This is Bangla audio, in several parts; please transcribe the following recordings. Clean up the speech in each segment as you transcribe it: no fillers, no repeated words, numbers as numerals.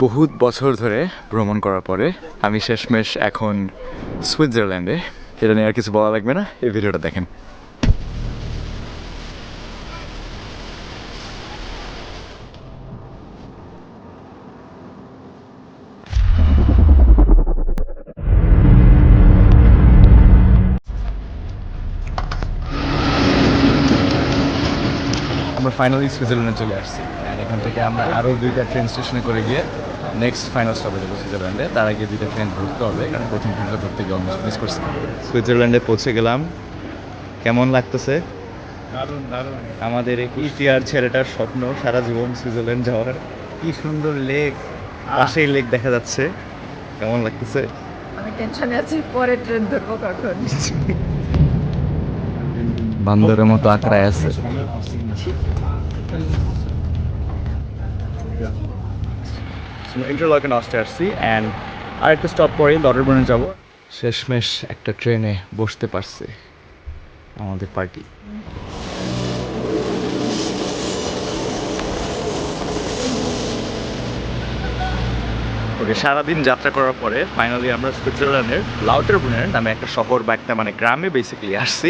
বহুত বছর ধরে ভ্রমণ করার পরে আমি শেষমেশ এখন সুইজারল্যান্ডে। এটা নিয়ে আর কিছু বলা লাগবে না, এই ভিডিওটা দেখেন। আমরা ফাইনালি সুইজারল্যান্ডে চলে আসছি। এখান থেকে আমরা আরও 2টা ট্রেন স্টেশনে করে গিয়ে নেক্সট ফাইনাল স্টপে যাবো সুইজারল্যান্ডে। তার আগে 2টা ট্রেন ধরতে হবে, কারণ প্রথম ট্রেনটা ধরতে গিয়ে অলমোস্ট মিস করছি। সুইজারল্যান্ডে পৌঁছে গেলাম। কেমন লাগতেছে? দারুণ দারুণ। আমাদের এই কুষ্টিয়ার ছেলেটার স্বপ্ন সারা জীবন সুইজারল্যান্ড যাওয়ার। কি সুন্দর লেক, পাশেই লেক দেখা যাচ্ছে। কেমন লাগতেছে? আমি টেনশনে আছি, পরে ট্রেন ধরবো কখন। বান্দরের মতো আঁকড়ায় আছে। ইন্টারলকেন আসতে আসছি অ্যান্ড আরেকটা স্টপ পরে লটারবনে যাব। শেষমেশ একটা ট্রেনে বসতে পারছে আমাদের পার্টি। ওকে, সারাদিন যাত্রা করার পরে ফাইনালি আমরা সুইজারল্যান্ডের লাউটারবুনের নামে একটা শহর বা একটা মানে গ্রামে বেসিক্যালি আসছি।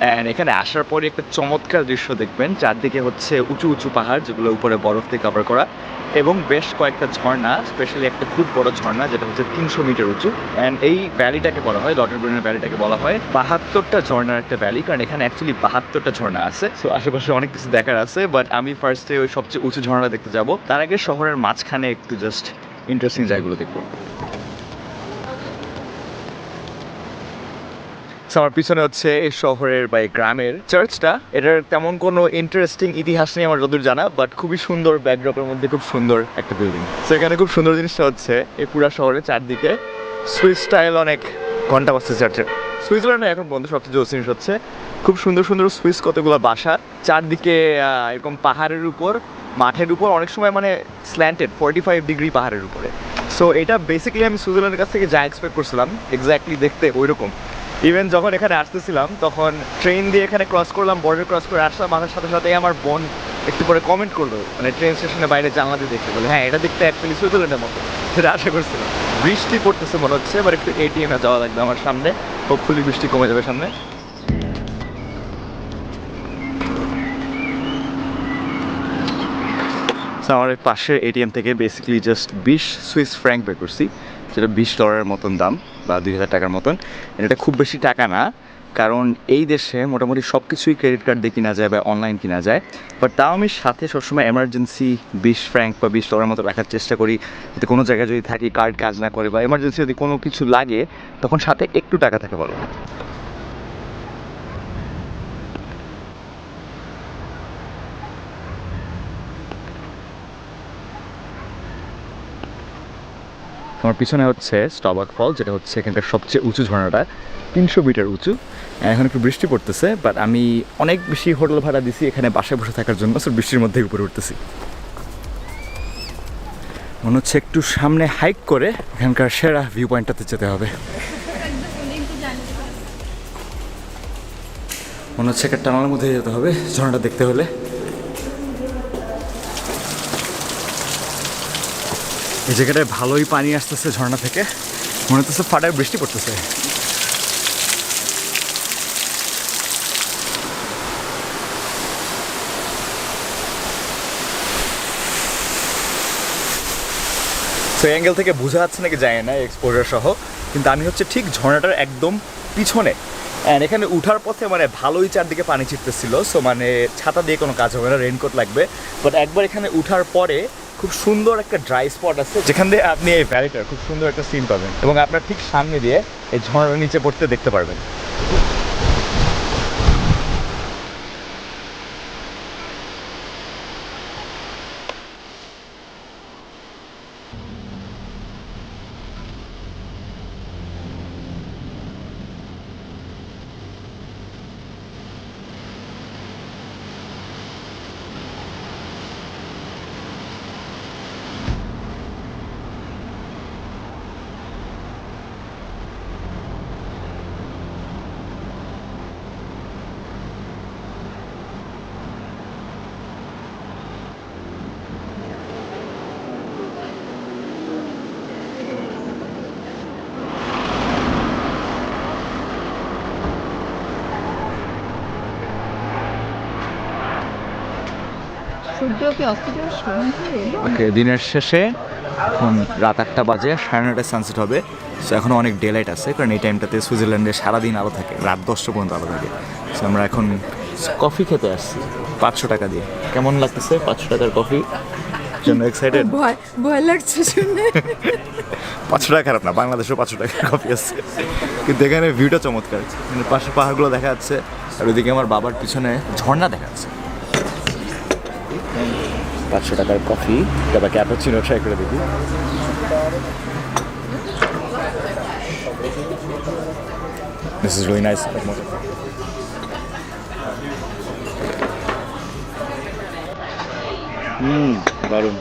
অ্যান্ড এখানে আসার পরে একটা চমৎকার দৃশ্য দেখবেন। চারদিকে হচ্ছে উঁচু উঁচু পাহাড়, যেগুলো উপরে বরফ দিয়ে কভার করা, এবং বেশ কয়েকটা ঝর্ণা, স্পেশালি একটা খুব বড় ঝর্ণা যেটা হচ্ছে 300 মিটার উঁচু। অ্যান্ড এই ভ্যালিটাকে বলা হয়, লটারবুনের ভ্যালিটাকে বলা হয় 72টা ঝর্ণার একটা ভ্যালি, কারণ এখানে অ্যাকচুয়ালি 72টা ঝর্ণা আছে। সো আশেপাশে অনেক কিছু দেখার আছে, বাট আমি ফার্স্টে ওই সবচেয়ে উঁচু ঝর্ণা দেখতে যাব। তার আগে শহরের মাঝখানে একটু জাস্ট ইন্টারেস্টিং জায়গাগুলো দেখবো। আমার পিছনে হচ্ছে এই শহরের বা এই গ্রামের চার্চটা। এটার তেমন কোনো ইন্টারেস্টিং ইতিহাস নেই আমার যতদূর জানা, বাট খুবই সুন্দর, ব্যাকড্রপের মধ্যে খুব সুন্দর একটা বিল্ডিং। তো এখানে খুব সুন্দর জিনিসটা হচ্ছে এই পুরা শহরে চারদিকে সুইস স্টাইল অনেক ঘন্টা বাজছে চার্চের। সুইজারল্যান্ডে এখন বন্ধু সবচেয়ে জোর জিনিস হচ্ছে খুব সুন্দর সুন্দর সুইস কতগুলো বাসা চারদিকে, এরকম পাহাড়ের উপর, মাঠের উপর, অনেক সময় মানে স্ল্যান্টেড 45 ডিগ্রি পাহাড়ের উপরে। সো এটা বেসিক্যালি আমি সুইজারল্যান্ডের কাছ থেকে যা এক্সপেক্ট করছিলাম এক্স্যাক্টলি দেখতে ওই রকম। ইভেন যখন এখানে আসতেছিলাম তখন ট্রেন দিয়ে এখানে ক্রস করলাম, বর্ডার ক্রস করে আসলাম, আসার সাথে সাথেই আমার বোন একটু পরে কমেন্ট করলো, মানে ট্রেন স্টেশনের বাইরে জানলা দিয়ে দেখতে বলে, হ্যাঁ এটা দেখতে অ্যাকচুয়ালি সুইজারল্যান্ডের মতো, সেটা আশা করছিলাম। বৃষ্টি পড়তেছে মনে হচ্ছে, এবার একটু এটিএমে যাওয়া লাগবে আমার সামনে, হোপফুলি বৃষ্টি কমে যাবে সামনে। আমার পাশের এটিএম থেকে basically just 20 Swiss franc pay করছি, যেটা $20 মতন দাম বা 2000 টাকার মতন। এটা খুব বেশি টাকা না, কারণ এই দেশে মোটামুটি সব কিছুই ক্রেডিট কার্ড দিয়ে কিনা যায় বা অনলাইন কিনা যায়। বাট তাও আমি সাথে সবসময় এমার্জেন্সি 20 ফ্র্যাঙ্ক বা $20 মতো রাখার চেষ্টা করি, যাতে কোনো জায়গায় যদি থাকি, কার্ড কাজ না করে বা এমার্জেন্সি যদি কোনো কিছু লাগে, তখন সাথে একটু টাকা থাকে বলো। আমার পিছনে হচ্ছে স্টবাক ফল, যেটা হচ্ছে এখানকার সবচেয়ে উঁচু ঝর্ণাটা, 300 মিটার উঁচু। এখন একটু বৃষ্টি পড়তেছে, বাট আমি অনেক বেশি হোটেল ভাড়া দিছি এখানে বাসায় বসে থাকার জন্য, সো বৃষ্টির মধ্যেই উপরে উঠতেছি। মনে হচ্ছে একটু সামনে হাইক করে এখানকার সেরা ভিউ পয়েন্টটাতে যেতে হবে। মনে হচ্ছে একটা টানার মধ্যে যেতে হবে ঝর্ণাটা দেখতে হলে। এই জায়গাটায় ভালোই পানি আসতেছে ঝর্ণা থেকে, মনে হচ্ছে ফাটায় বৃষ্টি পড়তেছে। তো অ্যাঙ্গেল থেকে বোঝা যাচ্ছে নাকি যায় না এক্সপোজার সহ, কিন্তু আমি হচ্ছে ঠিক ঝর্ণাটার একদম পিছনে। অ্যান্ড এখানে উঠার পথে মানে ভালোই চারদিকে পানি ছিটতেছিল, সো মানে ছাতা দিয়ে কোনো কাজ হবে না, রেইনকোট লাগবে। বাট একবার এখানে উঠার পরে খুব সুন্দর একটা ড্রাই স্পট আছে, যেখান দিয়ে আপনি এই ভ্যালিটার খুব সুন্দর একটা সিন পাবেন, এবং আপনার ঠিক সামনে দিয়ে এই ঝর্ণার নিচে পড়তে দেখতে পারবেন। সূর্য কি অস্ত যাওয়ার সময় হলো? ওকে, দিনের শেষে এখন রাত 8টা বাজে, 9:30টায় সানসেট হবে। সো এখনও অনেক ডে লাইট আছে, কারণ এই টাইমটাতে সুইজারল্যান্ডে সারাদিন আলো থাকে, রাত 10টা পর্যন্ত আলো থাকে। সো আমরা এখন কফি খেতে আসছি 500 টাকা দিয়ে। কেমন লাগতেছে 500 টাকার কফি জন্য? এক্সাইটেড? ভয় ভয় লাগছে শুনে। 500 টাকা খারাপ না, বাংলাদেশেও 500 টাকার কফি আছে, কিন্তু এখানে ভিউটা চমৎকার। মানে পাশে পাহাড়গুলো দেখা যাচ্ছে, আর ওইদিকে আমার বাবার পিছনে ঝর্ণা দেখা যাচ্ছে। 500 টাকার কফি, তারপর ক্যাপাচিনো ট্রাই করে দেখি। This is really nice. দারুণ।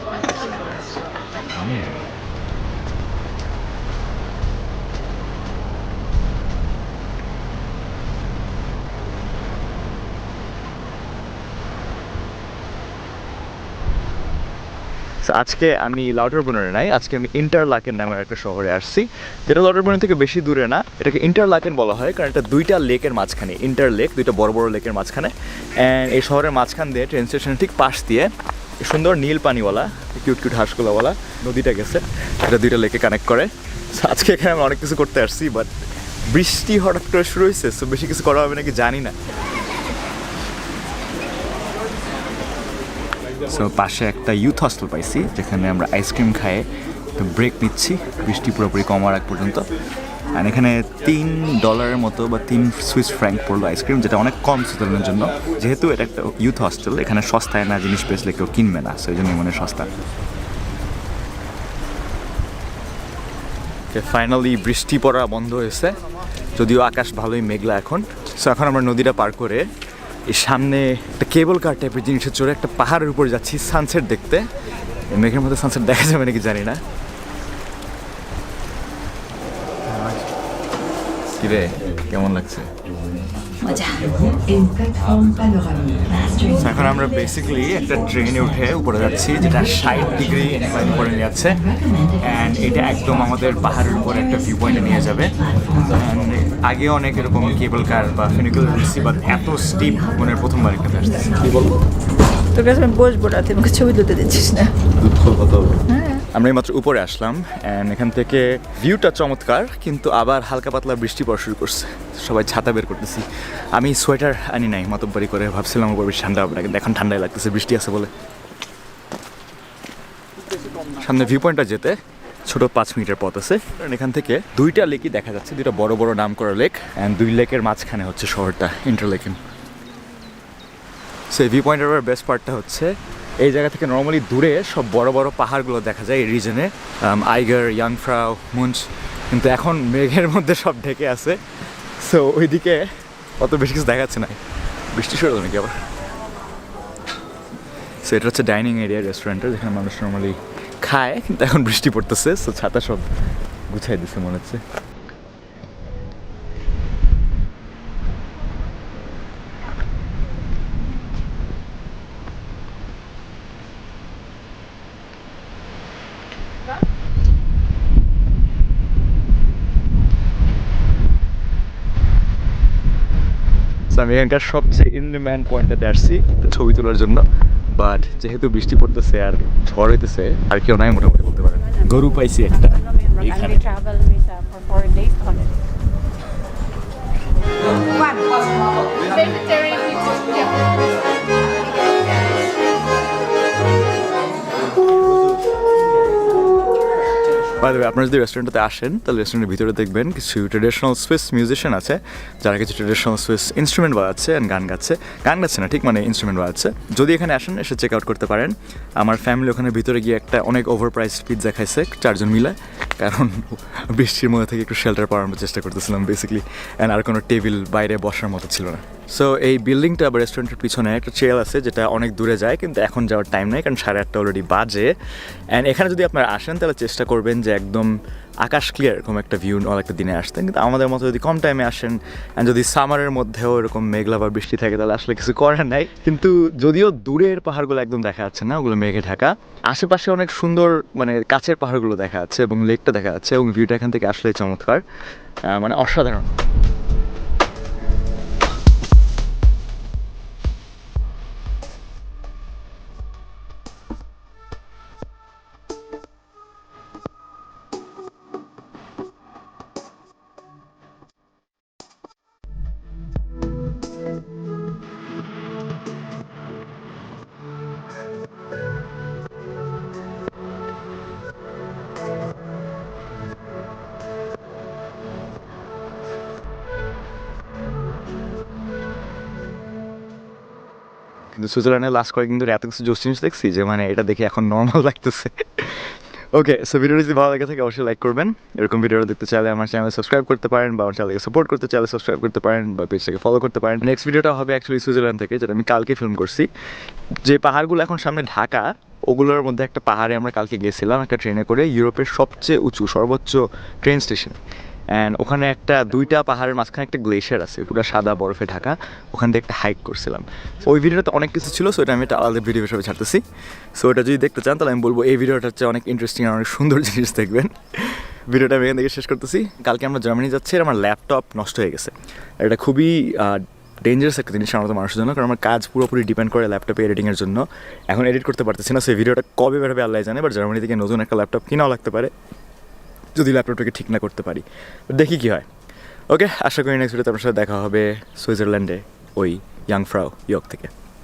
আজকে আমি লাউটারবোর্নে নাই, আজকে আমি ইন্টারলাকেন নামের একটা শহরে আসছি, যেটা লাউটারবোর্ন থেকে বেশি দূরে না। এটাকে ইন্টারলাকেন বলা হয় কারণ এটা দুইটা লেকের মাঝখানে, ইন্টারলেক, দুইটা বড় বড় লেকের মাঝখানে। অ্যান্ড এই শহরের মাঝখান দিয়ে ট্রেন স্টেশনের ঠিক পাশ দিয়ে সুন্দর নীল পানিওয়ালা কিউট কিউট হাঁসগুলোওয়ালা নদীটা গেছে, এটা দুইটা লেকে কানেক্ট করে। আজকে এখানে আমি অনেক কিছু করতে আসছি, বাট বৃষ্টি হঠাৎ করে শুরু হয়েছে, সো বেশি কিছু করা হবে নাকি জানি না। সো পাশে একটা ইউথ হস্টেল পাইছি, যেখানে আমরা আইসক্রিম খাই, তো ব্রেক নিচ্ছি বৃষ্টি পুরোপুরি কমার আগ পর্যন্ত। আর এখানে $3 মতো বা 3 সুইস ফ্র্যাঙ্ক পড়লো আইসক্রিম, যেটা অনেক কম সুইজারল্যান্ডের জন্য। যেহেতু এটা একটা ইউথ হস্টেল, এখানে সস্তায় না জিনিস বেচলে কেউ কিনবে না, সেই জন্যই মনে সস্তা। ফাইনালি বৃষ্টি পড়া বন্ধ হয়েছে, যদিও আকাশ ভালোই মেঘলা এখন। সো এখন আমরা নদীটা পার করে এই সামনে একটা কেবল কার টাইপের জিনিসে চড়ে একটা পাহাড়ের উপর যাচ্ছি সানসেট দেখতে। মেঘের মধ্যে সানসেট দেখা যাবে নাকি জানি না। কিরে, কেমন লাগছে? এখন আমরা বেসিক্যালি একটা ট্রেনে উঠে উপরে যাচ্ছি, যেটা 60 ডিগ্রি ইনক্লাইন উপরে নিয়ে যাচ্ছে। অ্যান্ড এটা একদম আমাদের পাহাড়ের উপরে একটা ভিউ পয়েন্টে নিয়ে যাবে। আগে অনেক এরকম কেবল কার বা ফেনিকুলার উঠছি, বাট এত স্টিপ মনে প্রথমবার একটা আসতেছে। কি বলবো? তোর কাছে আমি বসবো না, তুই আমাকে ছবি তুলতে দিচ্ছিস না। আমরা এইমাত্র উপরে আসলাম, অ্যান্ড এখান থেকে ভিউটা চমৎকার, কিন্তু আবার হালকা পাতলা বৃষ্টি পড়া শুরু করছে। সবাই ছাতা বের করতেছি, আমি সোয়েটার আনি নাই, মাতব্বারি করে ভাবছিলাম উপর বেশি ঠান্ডা হবে না, কিন্তু এখন ঠান্ডাই লাগতেছে, বৃষ্টি আছে বলে। সামনে ভিউ পয়েন্টটা যেতে ছোট 5 মিনিটের পথ আছে, কারণ এখান থেকে দুইটা লেকই দেখা যাচ্ছে, দুইটা বড় বড় নাম করা লেক, অ্যান্ড দুই লেকের মাঝখানে হচ্ছে শহরটা ইন্টারলেকেন। সেই ভিউ পয়েন্টের বেস্ট পার্টটা হচ্ছে এই জায়গা থেকে নর্মালি দূরে সব বড় বড় পাহাড়গুলো দেখা যায় এই রিজনে, আইগার, ইয়াংফ্রাউ, মুঞ্চ, কিন্তু এখন মেঘের মধ্যে সব ঢেকে আছে। সো ওইদিকে অত বেশি কিছু দেখা যাচ্ছে না। বৃষ্টি শুরু হলো নাকি আবার? সো এটা হচ্ছে ডাইনিং এরিয়া রেস্টুরেন্টের, যেখানে মানুষ নর্মালি খায়, কিন্তু এখন বৃষ্টি পড়তেছে, সো ছাতা সব গুছাই দিচ্ছে মনে হচ্ছে। আমি এখানকার সবচেয়ে ইনডিম্যান্ড পয়েন্টটাতে আসছি ছবি তোলার জন্য, বাট যেহেতু বৃষ্টি পড়তেছে আর ঝড় হইতেছে, আর কেউ নাই মোটামুটি বলতে পারেন। গরু পাইছি একটা এইখানে। বাই দ্য ওয়ে, আপনারা যদি রেস্টুরেন্টে আসেন তাহলে রেস্টুরেন্টের ভিতরে দেখবেন কিছু ট্রেডিশনাল সুইস মিউজিশিয়ান আছে, যারা কিছু ট্রেডিশনাল সুইস ইনস্ট্রুমেন্ট বাজাচ্ছে অ্যান্ড গান গাচ্ছে না ঠিক, মানে ইনস্ট্রুমেন্ট বাজাচ্ছে। যদি এখানে আসেন এসে চেক আউট করতে পারেন। আমার ফ্যামিলি ওখানে ভিতরে গিয়ে একটা অনেক ওভার প্রাইসড পিৎজা খাইছে 4 জন মিলে, কারণ বৃষ্টির মধ্যে থেকে একটু শেল্টার পাওয়ার চেষ্টা করতেছিলাম বেসিক্যালি, অ্যান্ড আর কোনো টেবিল বাইরে বসার মতো ছিল না। সো এই বিল্ডিংটা বা রেস্টুরেন্টের পিছনে একটা ট্রেল আছে, যেটা অনেক দূরে যায়, কিন্তু এখন যাওয়ার টাইম নেই, কারণ 8:30 অলরেডি বাজে। অ্যান্ড এখানে যদি আপনারা আসেন তাহলে চেষ্টা করবেন যে একদম আকাশ ক্লিয়ার এরকম একটা ভিউ একটা দিনে আসতেন, কিন্তু আমাদের মতো যদি কম টাইমে আসেন অ্যান্ড যদি সামারের মধ্যেও এরকম মেঘলা বা বৃষ্টি থাকে তাহলে আসলে কিছু করার নাই। কিন্তু যদিও দূরের পাহাড়গুলো একদম দেখা যাচ্ছে না, ওগুলো মেঘে ঢাকা, আশেপাশে অনেক সুন্দর মানে কাছের পাহাড়গুলো দেখা যাচ্ছে এবং লেকটা দেখা যাচ্ছে, এবং ভিউটা এখান থেকে আসলে চমৎকার, মানে অসাধারণ। কিন্তু সুইজারল্যান্ডে লাস্ট কয়েকদিন ধরে এত কিছু জোস জিনিস দেখছি যে মানে এটা দেখে এখন নর্মাল লাগতেছে। ওকে, সো ভিডিওটি যদি ভালো লাগে থাকে অবশ্যই লাইক করবেন। এরকম ভিডিও দেখতে চাইলে আমার চ্যানেলে সাবস্ক্রাইব করতে পারেন, বা আমার চ্যানেলকে সাপোর্ট করতে চাইলে সাবস্ক্রাইব করতে পারেন, বা পেজটাকে ফলো করতে পারেন। নেক্সট ভিডিওটা হবে অ্যাকচুয়ালি সুইজারল্যান্ড থেকে, যেটা আমি কালকে ফিল্ম করছি। যে পাহাড়গুলো এখন সামনে ঢাকা, ওগুলোর মধ্যে একটা পাহাড়ে আমরা কালকে গেছিলাম একটা ট্রেনে করে, ইউরোপের সবচেয়ে উঁচু সর্বোচ্চ ট্রেন স্টেশন। অ্যান্ড ওখানে দুইটা পাহাড়ের মাঝখানে একটা গ্লেশিয়ার আছে, পুরো সাদা বরফে ঢাকা। ওখান থেকে একটা হাইক করছিলাম। ওই ভিডিওতে অনেক কিছু ছিল, সো এটা আমি একটা আলাদা ভিডিও হিসেবে ছাড়তেছি। সো এটা যদি দেখতে চান তাহলে আমি বলবো এই ভিডিওটা হচ্ছে অনেক ইন্টারেস্টিং আর অনেক সুন্দর জিনিস দেখবেন। ভিডিওটা আমি এখান থেকে শেষ করতেছি। কালকে আমরা জার্মানি যাচ্ছি আর আমার ল্যাপটপ নষ্ট হয়ে গেছে। এটা খুবই ডেঞ্জারাস একটা জিনিস আমার তো মানুষের জন্য, কারণ আমার কাজ পুরোপুরি ডিপেন্ড করে ল্যাপটপে এডিটিংয়ের জন্য। এখন এডিট করতে পারতেছি না, সেই ভিডিওটা কবে বেরোবে আল্লাহ জানে। বাট জার্মানি থেকে নতুন একটা ল্যাপটপ কিনাও লাগতে পারে যদি ল্যাপটপটাকে ঠিক না করতে পারি। দেখি কী হয়। ওকে, আশা করি নেক্সট ভিডিওতে আপনার সাথে দেখা হবে সুইজারল্যান্ডে ওই ইয়াং ফ্রাউ ইয়র্ক থেকে।